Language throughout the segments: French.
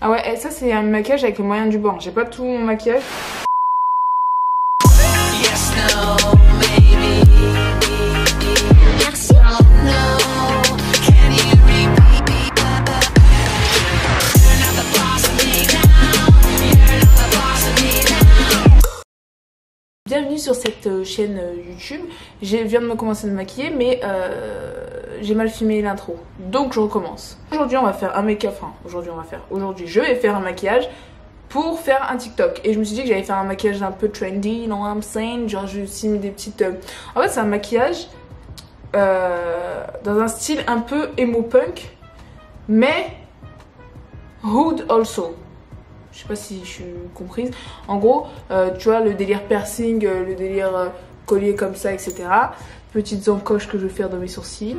Ah ouais, et ça c'est un maquillage avec les moyens du bord. J'ai pas tout mon maquillage. Yes, no, maybe. Yes, no, can you repeat? You're not the boss of me now. You're not the boss of me now. Bienvenue sur cette chaîne YouTube. Je viens de me commencer de maquiller, mais j'ai mal filmé l'intro. Donc je recommence. Aujourd'hui on va faire un make-up. Enfin, aujourd'hui je vais faire un maquillage pour faire un TikTok. Et je me suis dit que j'allais faire un maquillage un peu trendy, you know what I'm saying? Genre j'ai aussi mis des petites... En fait c'est un maquillage dans un style un peu emo punk, mais hood also. Je sais pas si je suis comprise. En gros, tu vois, le délire piercing, le délire collier comme ça, etc. Petites encoches que je vais faire dans mes sourcils.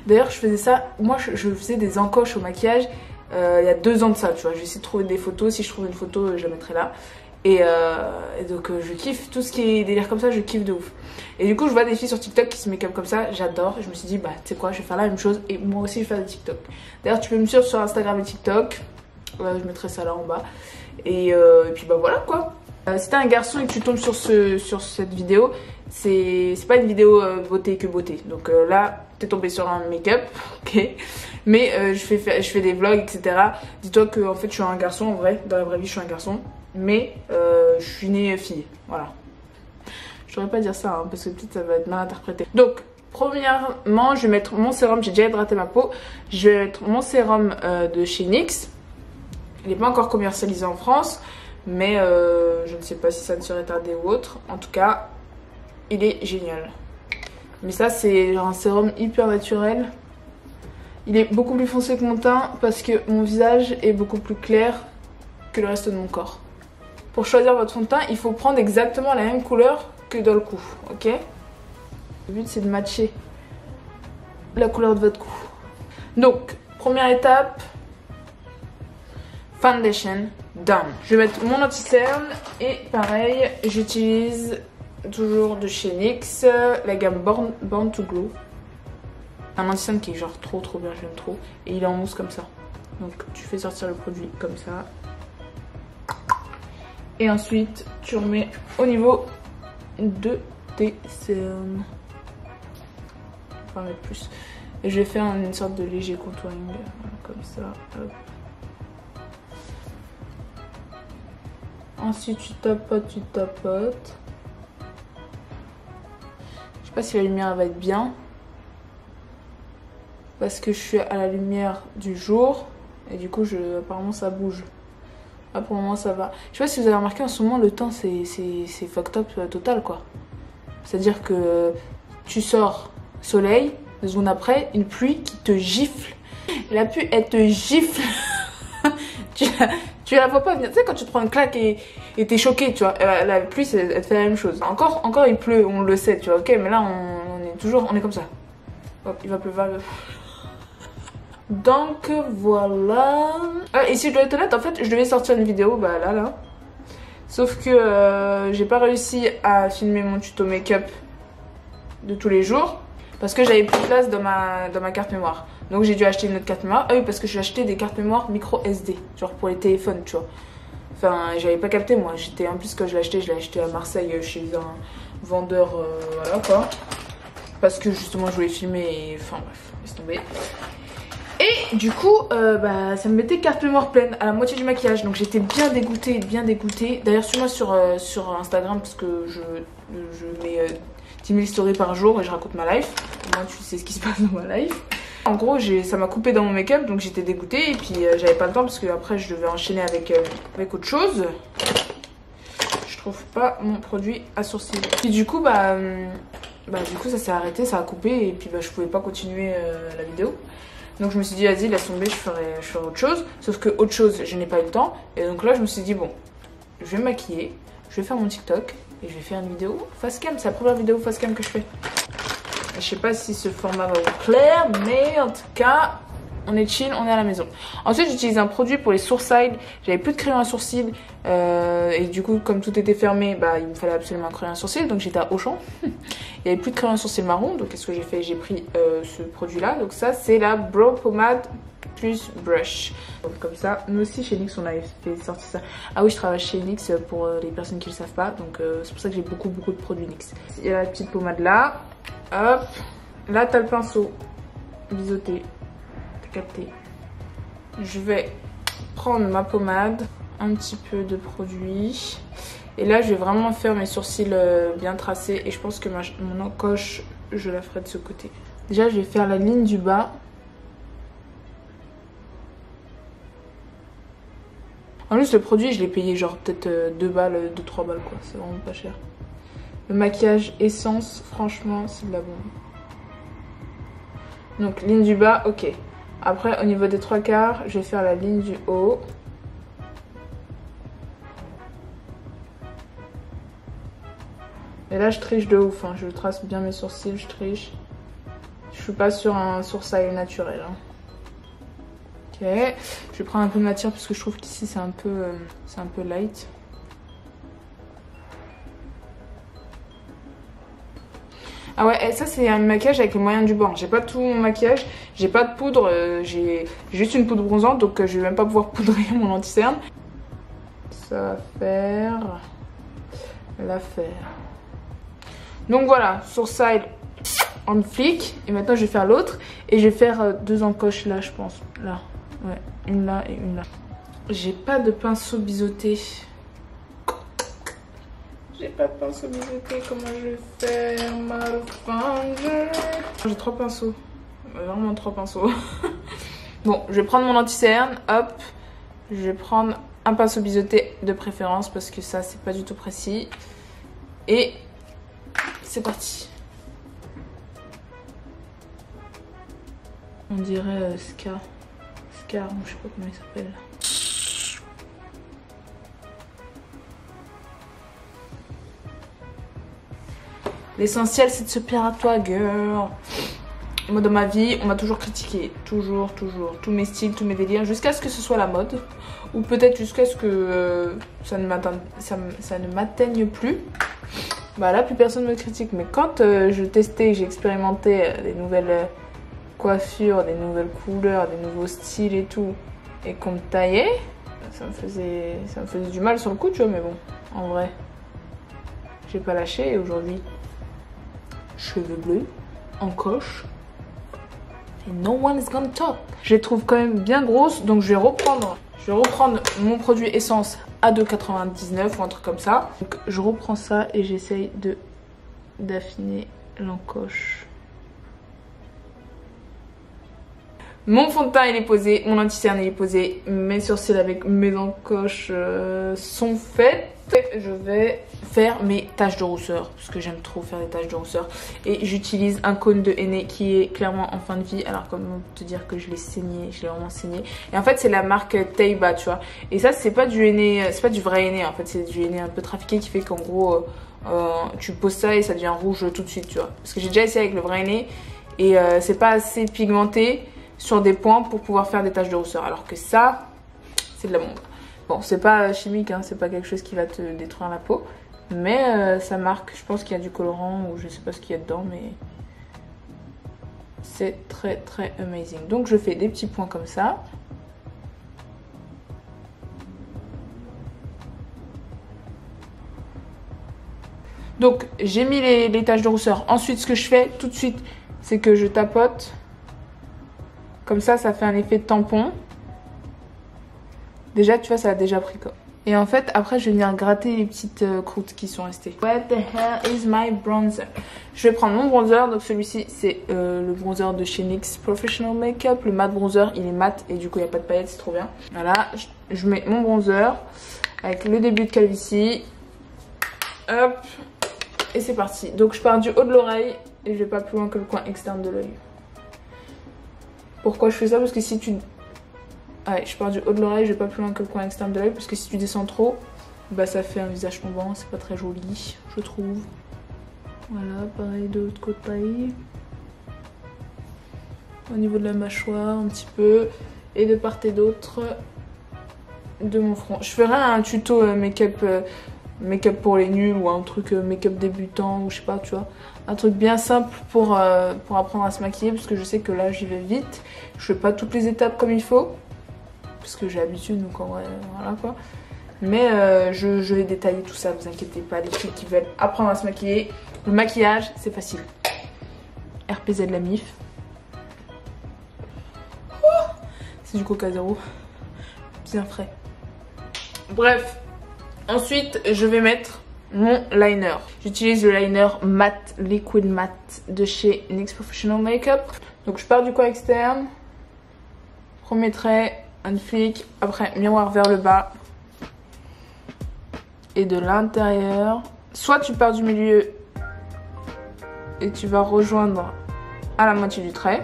D'ailleurs, je faisais ça. Moi, je faisais des encoches au maquillage il y a 2 ans de ça, tu vois. Je vais essayer de trouver des photos. Si je trouve une photo, je la mettrai là. Et donc, je kiffe tout ce qui est délire comme ça, je kiffe de ouf. Et du coup, je vois des filles sur TikTok qui se make up comme ça. J'adore. Je me suis dit, bah, tu sais quoi, je vais faire la même chose. Et moi aussi, je vais faire des TikTok. D'ailleurs, tu peux me suivre sur Instagram et TikTok. Je mettrai ça là en bas. Et puis bah voilà quoi. Si t'es un garçon et que tu tombes sur cette vidéo, c'est pas une vidéo beauté que beauté. Donc là, t'es tombé sur un make-up, ok. Mais je fais des vlogs, etc. Dis-toi que en fait je suis un garçon en vrai. Dans la vraie vie je suis un garçon. Mais je suis née fille. Voilà. Je devrais pas dire ça hein, parce que peut-être ça va être mal interprété. Donc premièrement, je vais mettre mon sérum. J'ai déjà hydraté ma peau. Je vais mettre mon sérum de chez NYX. Il n'est pas encore commercialisé en France, mais je ne sais pas si ça ne serait tardé ou autre. En tout cas, il est génial. Mais ça, c'est un sérum hyper naturel. Il est beaucoup plus foncé que mon teint parce que mon visage est beaucoup plus clair que le reste de mon corps. Pour choisir votre fond de teint, il faut prendre exactement la même couleur que dans le cou, ok? Le but, c'est de matcher la couleur de votre cou. Donc, première étape... Foundation done. Je vais mettre mon anti-cerne et pareil, j'utilise toujours de chez NYX la gamme Born to Glow. Un anti-cerne qui est genre trop bien, j'aime trop. Et il est en mousse comme ça. Donc tu fais sortir le produit comme ça. Et ensuite tu remets au niveau de tes cernes. On va mettre plus. Et je vais faire une sorte de léger contouring comme ça. Hop. Ensuite tu tapotes. Je sais pas si la lumière va être bien. Parce que je suis à la lumière du jour. Et du coup apparemment ça bouge. Là pour le moment ça va. Je sais pas si vous avez remarqué en ce moment le temps c'est fucked up total quoi. C'est à dire que tu sors soleil, 2 secondes après une pluie qui te gifle. La pluie elle te gifle. Tu la vois pas venir, tu sais quand tu te prends une claque et t'es choqué, tu vois, la pluie elle te fait la même chose. Encore il pleut, on le sait, tu vois, ok, mais là on est comme ça. Hop, il va pleuvoir. Donc voilà. Et si je dois être honnête, en fait je devais sortir une vidéo, bah là. Sauf que j'ai pas réussi à filmer mon tuto make-up de tous les jours. Parce que j'avais plus de place dans ma carte mémoire. Donc j'ai dû acheter une autre carte mémoire. Ah oui, parce que j'ai acheté des cartes mémoire micro SD. Genre pour les téléphones, tu vois. Enfin, j'avais pas capté moi. En plus, quand je l'ai acheté à Marseille chez un vendeur. Voilà quoi. Parce que justement, je voulais filmer. Et... Enfin bref, laisse tomber. Et du coup, bah, ça me mettait carte mémoire pleine à la moitié du maquillage. Donc j'étais bien dégoûtée. D'ailleurs, suis-moi sur Instagram parce que je mets 10 000 stories par jour et je raconte ma life. Au moins tu sais ce qui se passe dans ma life. En gros ça m'a coupé dans mon make-up donc j'étais dégoûtée. Et puis j'avais pas le temps parce que après je devais enchaîner avec autre chose. Je trouve pas mon produit à sourcils. Puis du coup du coup ça s'est arrêté, ça a coupé. Et puis je pouvais pas continuer la vidéo. Donc je me suis dit vas-y laisse tomber, je ferai autre chose. Sauf que autre chose je n'ai pas eu le temps. Et donc là je me suis dit bon, je vais me maquiller, je vais faire mon TikTok. Et je vais faire une vidéo face cam, c'est la première vidéo face cam que je fais. Je sais pas si ce format va vous plaire, mais en tout cas, on est chill, on est à la maison. Ensuite j'utilise un produit pour les sourcils. J'avais plus de crayon à sourcils et du coup comme tout était fermé, bah il me fallait absolument un crayon à sourcils, donc j'étais à Auchan. Il n'y avait plus de crayon à sourcils marron, donc qu'est-ce que j'ai fait? J'ai pris ce produit là. Donc ça c'est la Brow Pomade plus brush. Donc comme ça, nous aussi chez NYX on avait fait sortir ça. Ah oui, je travaille chez NYX pour les personnes qui ne le savent pas, donc c'est pour ça que j'ai beaucoup de produits NYX. Il y a la petite pommade là, hop, là t'as le pinceau biseauté, t'as capté. Je vais prendre ma pommade, un petit peu de produit, et là je vais vraiment faire mes sourcils bien tracés, et je pense que mon encoche je la ferai de ce côté. Déjà je vais faire la ligne du bas. En plus le produit je l'ai payé genre peut-être 2 balles, 2-3 balles quoi, c'est vraiment pas cher. Le maquillage Essence, franchement c'est de la bombe. Donc ligne du bas, ok. Après au niveau des 3/4, je vais faire la ligne du haut. Et là je triche de ouf, hein. Je trace bien mes sourcils, je triche. Je suis pas sur un sourcil naturel. Hein. Ok, je vais prendre un peu de matière parce que je trouve qu'ici c'est un peu light. Ah ouais, et ça c'est un maquillage avec les moyens du bord. J'ai pas tout mon maquillage, j'ai pas de poudre, j'ai juste une poudre bronzante, donc je vais même pas pouvoir poudrer mon anti-cerne. Ça va faire l'affaire. Donc voilà, sourcil en flic. Et maintenant je vais faire l'autre. Et je vais faire 2 encoches là, je pense. Là, ouais, une là et une là. J'ai pas de pinceau biseauté. J'ai pas de pinceau biseauté, comment je vais faire ma fange? J'ai 3 pinceaux, vraiment 3 pinceaux. Bon, je vais prendre mon anti-cerne, hop. Je vais prendre un pinceau biseauté de préférence parce que ça c'est pas du tout précis. Et c'est parti. On dirait Scar, je sais pas comment il s'appelle. L'essentiel c'est de se plaire à toi, girl. Moi dans ma vie, on m'a toujours critiqué, toujours, tous mes styles, tous mes délires, jusqu'à ce que ce soit la mode, ou peut-être jusqu'à ce que ça ne m'atteigne plus. Bah là plus personne me critique, mais quand je testais, j'ai expérimenté des nouvelles coiffures, des nouvelles couleurs, des nouveaux styles et tout, et qu'on me taillait, ça me faisait du mal sur le coup, tu vois, mais bon, en vrai, j'ai pas lâché et aujourd'hui, cheveux bleus, encoche, et no one is gonna talk. Je les trouve quand même bien grosses, donc je vais reprendre mon produit Essence à 2,99 ou un truc comme ça. Donc je reprends ça et j'essaye d'affiner l'encoche. Mon fond de teint il est posé, mon anti-cerne il est posé, mes sourcils avec mes encoches sont faits. Je vais faire mes taches de rousseur parce que j'aime trop faire des taches de rousseur. Et j'utilise un cône de henné qui est clairement en fin de vie. Alors comment te dire que je l'ai saigné, je l'ai vraiment saigné. Et en fait c'est la marque Taiba, tu vois. Et ça c'est pas du henné, c'est pas du vrai henné en fait, c'est du henné un peu trafiqué qui fait qu'en gros tu poses ça et ça devient rouge tout de suite, tu vois. Parce que j'ai déjà essayé avec le vrai henné et c'est pas assez pigmenté sur des points pour pouvoir faire des taches de rousseur. Alors que ça, c'est de la bombe. Bon, c'est pas chimique, hein, c'est pas quelque chose qui va te détruire la peau. Mais ça marque, je pense qu'il y a du colorant ou je sais pas ce qu'il y a dedans, mais c'est très amazing. Donc je fais des petits points comme ça. Donc j'ai mis les taches de rousseur. Ensuite, ce que je fais tout de suite, c'est que je tapote. Comme ça, ça fait un effet de tampon. Déjà, tu vois, ça a déjà pris quoi. Et en fait, après, je vais venir gratter les petites croûtes qui sont restées. What the hell is my bronzer? Je vais prendre mon bronzer. Donc celui-ci, c'est le bronzer de chez NYX Professional Makeup. Le matte bronzer, il est mat et du coup, il n'y a pas de paillettes, c'est trop bien. Voilà, je mets mon bronzer avec le début de calvitie. Hop. Et c'est parti. Donc je pars du haut de l'oreille et je vais pas plus loin que le coin externe de l'œil. Pourquoi je fais ça? Parce que si tu... Ouais, je pars du haut de l'oreille, je vais pas plus loin que le coin externe de l'œil. Parce que si tu descends trop, bah ça fait un visage tombant, c'est pas très joli, je trouve. Voilà, pareil de l'autre côté. au niveau de la mâchoire un petit peu et de part et d'autre de mon front. Je ferai un tuto make-up pour les nuls ou un truc make-up débutant ou je sais pas, tu vois. Un truc bien simple pour apprendre à se maquiller parce que je sais que là j'y vais vite. Je fais pas toutes les étapes comme il faut parce que j'ai l'habitude, donc en vrai voilà quoi. Mais je vais détailler tout ça, vous inquiétez pas, les filles qui veulent apprendre à se maquiller. Le maquillage c'est facile. RPZ la MIF. C'est du Coca Zéro. Bien frais. Bref. Ensuite, je vais mettre mon liner. J'utilise le liner matte, liquid matte de chez NYX Professional Makeup. Donc je pars du coin externe. Premier trait, un flic. Après, miroir vers le bas. Et de l'intérieur. Soit tu pars du milieu et tu vas rejoindre à la moitié du trait.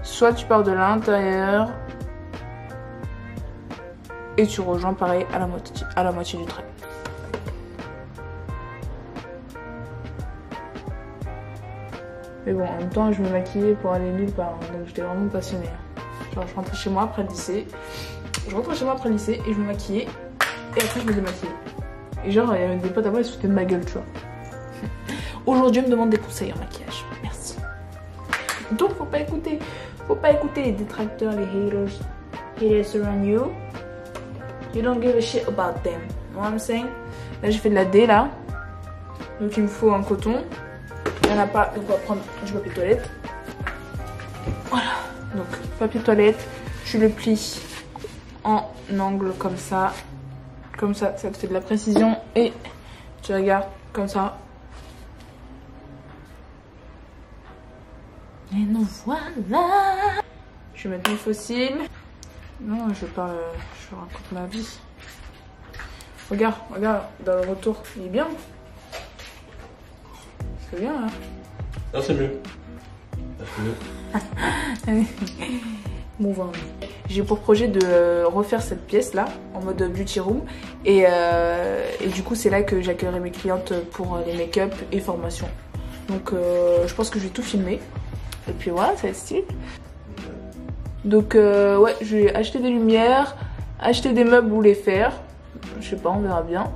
Soit tu pars de l'intérieur et tu rejoins pareil à la moitié du trait. Mais bon, en même temps, je me maquillais pour aller nulle part, donc j'étais vraiment passionnée. Genre, je rentrais chez moi après le lycée. Et je me maquillais. Et après, je me démaquillais. Et genre, il y avait des potes à moi, ils se foutaient de ma gueule, tu vois. Aujourd'hui, on me demande des conseils en maquillage. Merci. Donc, faut pas écouter les détracteurs, les haters. Haters around you. You don't give a shit about them. You know what I'm saying? Là, j'ai fait de la D, là. Donc, il me faut un coton. Il n'y en a pas, donc on va prendre du papier toilette. Voilà. Donc, papier toilette, tu le plies en angle comme ça. Comme ça te fait de la précision. Et tu regardes comme ça. Et nous voilà. Je vais mettre mes fossiles. Non, je raconte ma vie. Regarde, dans le retour, il est bien. C'est bien, hein. Non, c'est mieux. Move on. J'ai pour projet de refaire cette pièce là en mode beauty room et du coup c'est là que j'accueillerai mes clientes pour les make-up et formations. Donc je pense que je vais tout filmer et puis voilà, ça va être stylé. Donc ouais, je vais acheter des lumières, acheter des meubles ou les faire. Je sais pas, on verra bien.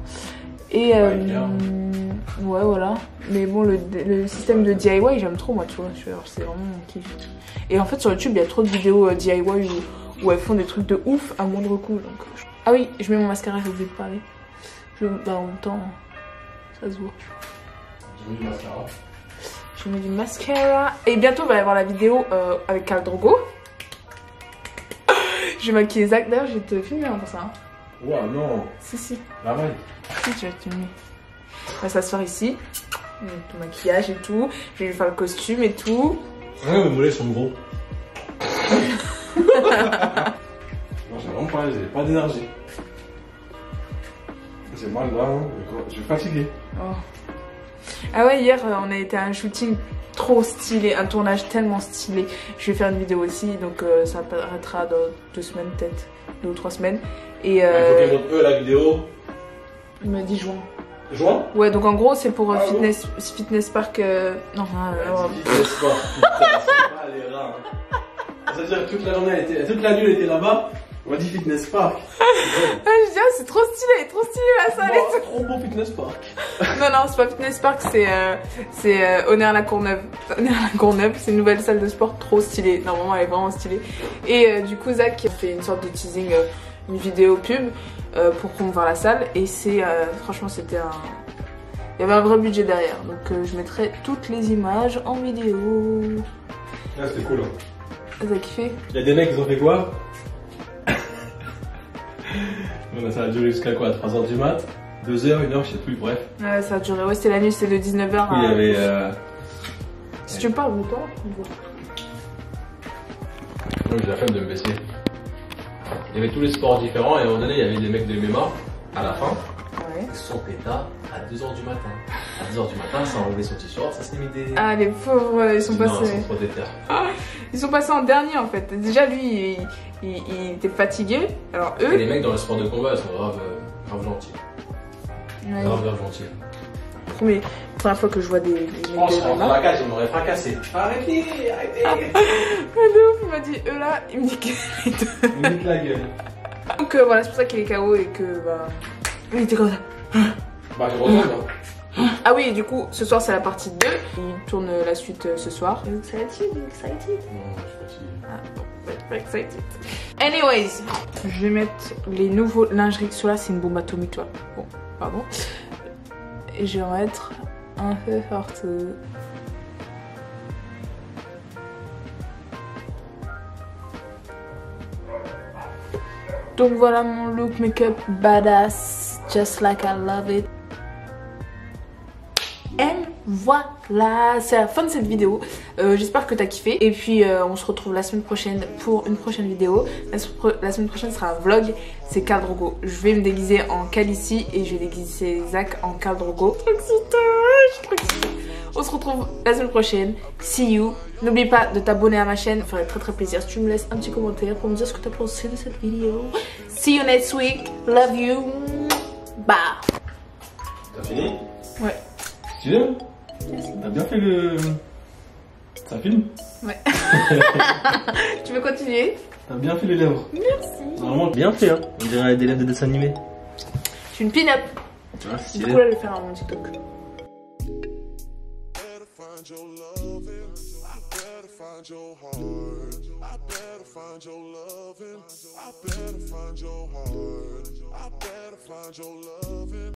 Et ouais voilà. Mais bon, le système de DIY j'aime trop moi, tu vois. C'est vraiment mon kiff. Et en fait sur YouTube il y a trop de vidéos DIY où elles font des trucs de ouf à moindre coût. Donc... Ah oui, je mets mon mascara, j'ai oublié de parler. Bah en même temps, ça se voit. J'ai mis du mascara. Je mets du mascara. Et bientôt il va y avoir la vidéo avec Khal Drogo. Je vais maquiller Zach. D'ailleurs, je vais te filmer pour ça. Hein. Ouah, non. Si. La main. Si, tu vas te filmer. On va s'asseoir ici. Tout maquillage et tout. Je vais lui faire le costume et tout. Ouais, mes mollets sont gros. Non, j'ai vraiment pas d'énergie. C'est moi le gars, hein. Je suis fatigué. Oh. Ah ouais, hier, on a été à un shooting trop stylé, un tournage tellement stylé. Je vais faire une vidéo aussi, donc ça apparaîtra dans 2 semaines peut-être, 2 ou 3 semaines. Et il faut qu'ils montrent eux la vidéo. Il m'a dit juin. Juin? Ouais, donc en gros c'est pour bon Fitness Park. Non, Fitness Park. Putain, c'est pas les rats. C'est-à-dire que toute la nuit elle était là-bas. On m'a dit Fitness Park. Je dis, ah, c'est trop stylé la salle et tout. Trop beau Fitness Park. Non, c'est pas Fitness Park, c'est Honneur-la-Courneuve. Honneur-la-Courneuve, c'est une nouvelle salle de sport trop stylée. Normalement, elle est vraiment stylée. Et du coup, Zach a fait une sorte de teasing, une vidéo pub pour promouvoir la salle. Et c'est, franchement, c'était un. Il y avait un vrai budget derrière. Donc, je mettrai toutes les images en vidéo. Ah, c'était cool. Hein. T'as kiffé? Il y a des mecs qui ont fait quoi? Ça a duré jusqu'à quoi? 3h du mat? 2h, 1h, je sais plus, bref. Ouais, ça a duré, ouais, c'était la nuit, c'était de 19h à... Il y avait... Si tu me parles, toi. Moi, j'ai la flemme de me baisser. Il y avait tous les sports différents et à un moment donné, il y avait des mecs de MMA à la fin. Ouais. Ils se sont pétas à 2h du matin. À 2h du matin, ça a enlevé son t-shirt, ça s'est mis des... Ah, les pauvres, ils sont passés... Non, ils sont trop déter. Ils sont passés en dernier en fait. Déjà lui il était fatigué. Alors eux. Et les mecs dans le sport de combat ils sont grave gentils. Ouais. Grave gentils. première fois que je vois des Je pense mecs qu'en de la cage, il m'aurait fracassé. Arrêtez, arrêtez. il m'a dit là, il me dit qu'il est deux. Il me nique la gueule. Donc voilà, c'est pour ça qu'il est KO et que bah. Il était comme ça. Bah, je retourne. Ah oui, et du coup, ce soir c'est la partie 2. Il tourne la suite ce soir. Excited. Non, je suis fatigué. Excited. Anyways, je vais mettre les nouveaux lingeries. Celui-là, c'est une bombe atomique, toi. Bon, pardon. Et je vais en mettre un peu partout. Donc voilà mon look make-up badass, just like I love it. Et voilà, c'est la fin de cette vidéo. J'espère que t'as kiffé. Et puis on se retrouve la semaine prochaine pour une prochaine vidéo. La semaine prochaine sera un vlog. C'est Khal Drogo. Je vais me déguiser en Khaleesi et je vais déguiser Zach en Khal Drogo. Je suis trop excitée. On se retrouve la semaine prochaine. See you. N'oublie pas de t'abonner à ma chaîne. Ça ferait très très plaisir si tu me laisses un petit commentaire pour me dire ce que t'as pensé de cette vidéo. See you next week. Love you. Bye. T'as fini? Ouais. Tu veux? T'as bien fait le. Ça filme? Ouais. Tu veux continuer? T'as bien fait les lèvres. Merci. Normalement, bien fait, hein. On dirait des lèvres de dessin animé. Je suis une pin-up. Tu vois, Du stylé. coup là je vais faire un mon TikTok. Find your loving, I better find your heart. I better find your loving, I better find your heart. I better find your loving.